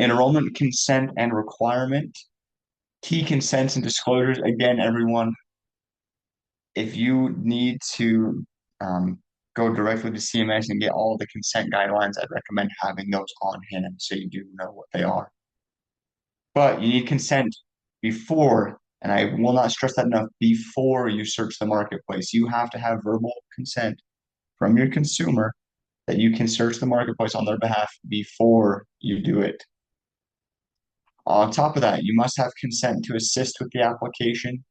Enrollment consent and requirement. Key consents and disclosures. Again, everyone, if you need to go directly to CMS and get all the consent guidelines, I'd recommend having those on hand so you do know what they are. But you need consent before, and I will not stress that enough, before you search the marketplace. You have to have verbal consent from your consumer that you can search the marketplace on their behalf before you do it. On top of that, you must have consent to assist with the application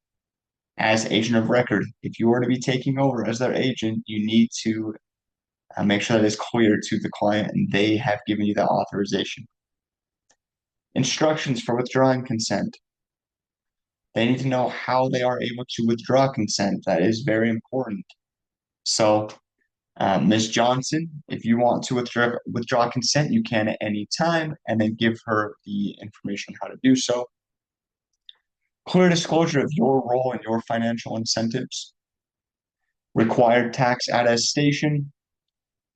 as agent of record. If you are to be taking over as their agent, you need to make sure that is clear to the client and they have given you that authorization. Instructions for withdrawing consent. They need to know how they are able to withdraw consent. That is very important. So, Ms. Johnson, if you want to withdraw consent, you can at any time, and then give her the information on how to do so. Clear disclosure of your role and your financial incentives. Required tax attestation.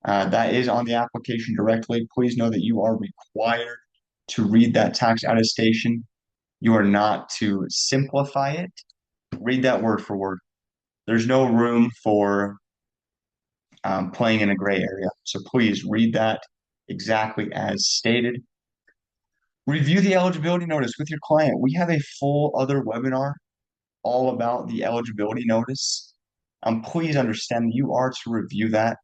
That is on the application directly. Please know that you are required to read that tax attestation. You are not to simplify it. Read that word for word. There's no room for playing in a gray area. So please read that exactly as stated. Review the eligibility notice with your client. We have a full other webinar all about the eligibility notice. Please understand that you are to review that.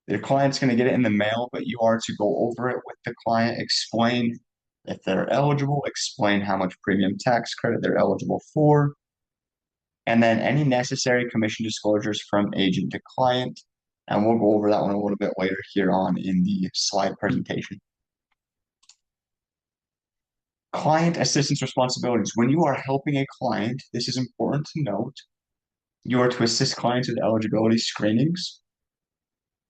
Your client's going to get it in the mail, but you are to go over it with the client, explain if they're eligible, explain how much premium tax credit they're eligible for, and then any necessary commission disclosures from agent to client. And we'll go over that one a little bit later here on in the slide presentation. Client assistance responsibilities. When you are helping a client, this is important to note, you are to assist clients with eligibility screenings.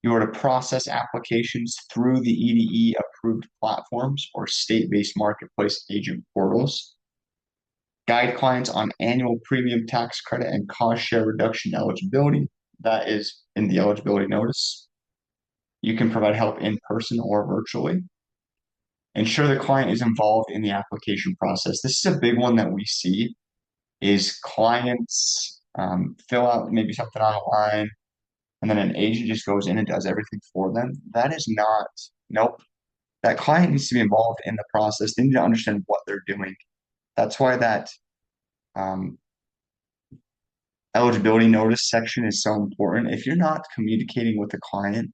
You are to process applications through the EDE approved platforms or state-based marketplace agent portals. Guide clients on annual premium tax credit and cost share reduction eligibility. That is in the eligibility notice. You can provide help in person or virtually. Ensure the client is involved in the application process. This is a big one that we see is clients fill out maybe something online and then an agent just goes in and does everything for them. That is not, nope. That client needs to be involved in the process. They need to understand what they're doing. That's why that eligibility notice section is so important. If you're not communicating with the client,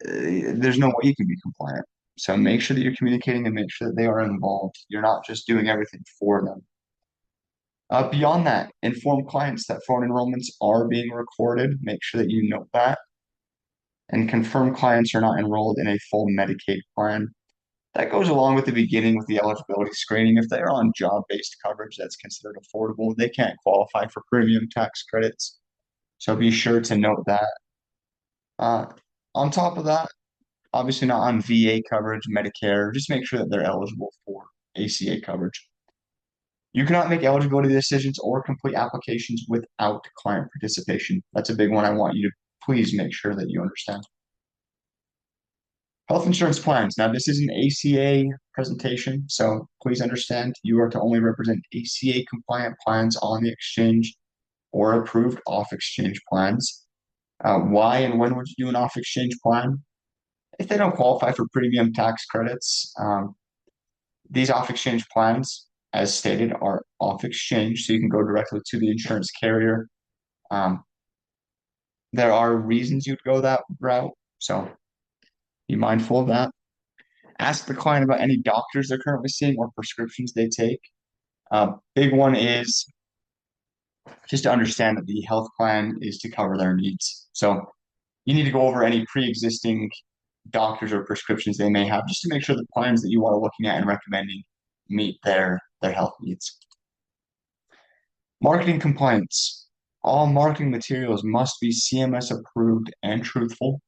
there's no way you can be compliant. So make sure that you're communicating and make sure that they are involved. You're not just doing everything for them. Beyond that, inform clients that phone enrollments are being recorded. Make sure that you note that. And confirm clients are not enrolled in a full Medicaid plan. That goes along with the beginning with the eligibility screening. If they are on job-based coverage that's considered affordable, they can't qualify for premium tax credits. So be sure to note that. On top of that, obviously not on VA coverage, Medicare, just make sure that they're eligible for ACA coverage. You cannot make eligibility decisions or complete applications without client participation. That's a big one I want you to please make sure that you understand. Health insurance plans. Now, this is an ACA presentation, so please understand you are to only represent ACA compliant plans on the exchange or approved off exchange plans. Why and when would you do an off exchange plan? If they don't qualify for premium tax credits, these off exchange plans, as stated, are off exchange, so you can go directly to the insurance carrier. There are reasons you'd go that route, so be mindful of that. Ask the client about any doctors they're currently seeing or prescriptions they take. Big one is just to understand that the health plan is to cover their needs. So you need to go over any pre-existing doctors or prescriptions they may have just to make sure the plans that you are looking at and recommending meet their health needs. Marketing compliance. All marketing materials must be CMS approved and truthful.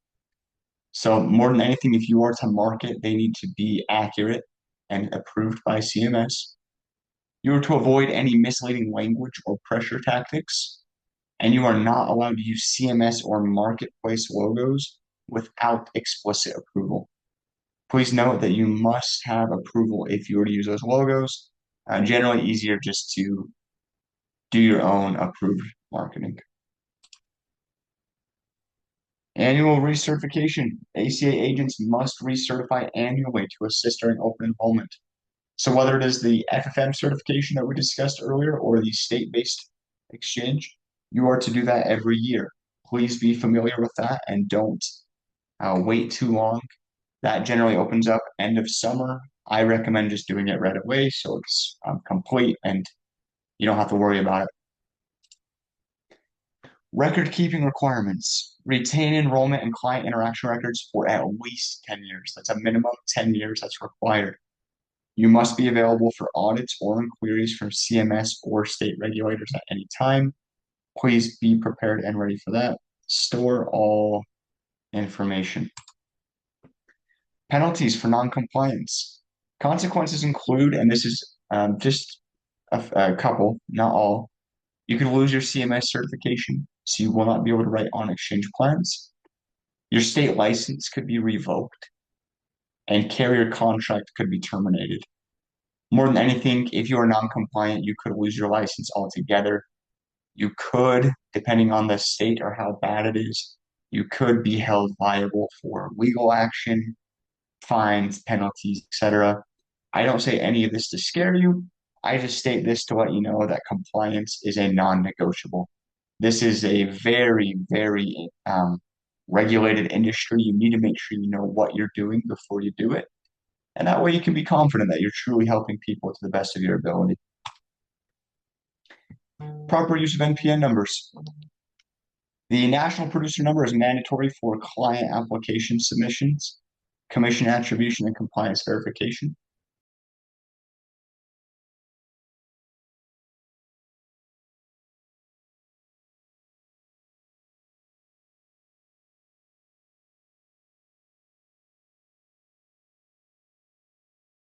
So more than anything, if you are to market, they need to be accurate and approved by CMS. You are to avoid any misleading language or pressure tactics, and you are not allowed to use CMS or marketplace logos without explicit approval. Please note that you must have approval if you were to use those logos. Generally easier just to do your own approved marketing. Annual recertification. ACA agents must recertify annually to assist during open enrollment. So whether it is the FFM certification that we discussed earlier or the state-based exchange, you are to do that every year. Please be familiar with that and don't wait too long. That generally opens up end of summer. I recommend just doing it right away so it's complete and you don't have to worry about it. Record keeping requirements. Retain enrollment and client interaction records for at least 10 years. That's a minimum 10 years that's required. You must be available for audits or inquiries from CMS or state regulators at any time. Please be prepared and ready for that. Store all information. Penalties for non-compliance. Consequences include, and this is just a couple, not all. You could lose your CMS certification, so you will not be able to write on exchange plans. Your state license could be revoked, and carrier contract could be terminated. More than anything, if you are non-compliant, you could lose your license altogether. You could, depending on the state or how bad it is, you could be held liable for legal action, fines, penalties, etc. I don't say any of this to scare you. I just state this to let you know that compliance is a non-negotiable. This is a very, very regulated industry. You need to make sure you know what you're doing before you do it. And that way you can be confident that you're truly helping people to the best of your ability. Proper use of NPN numbers. The national producer number is mandatory for client application submissions, commission attribution, and compliance verification.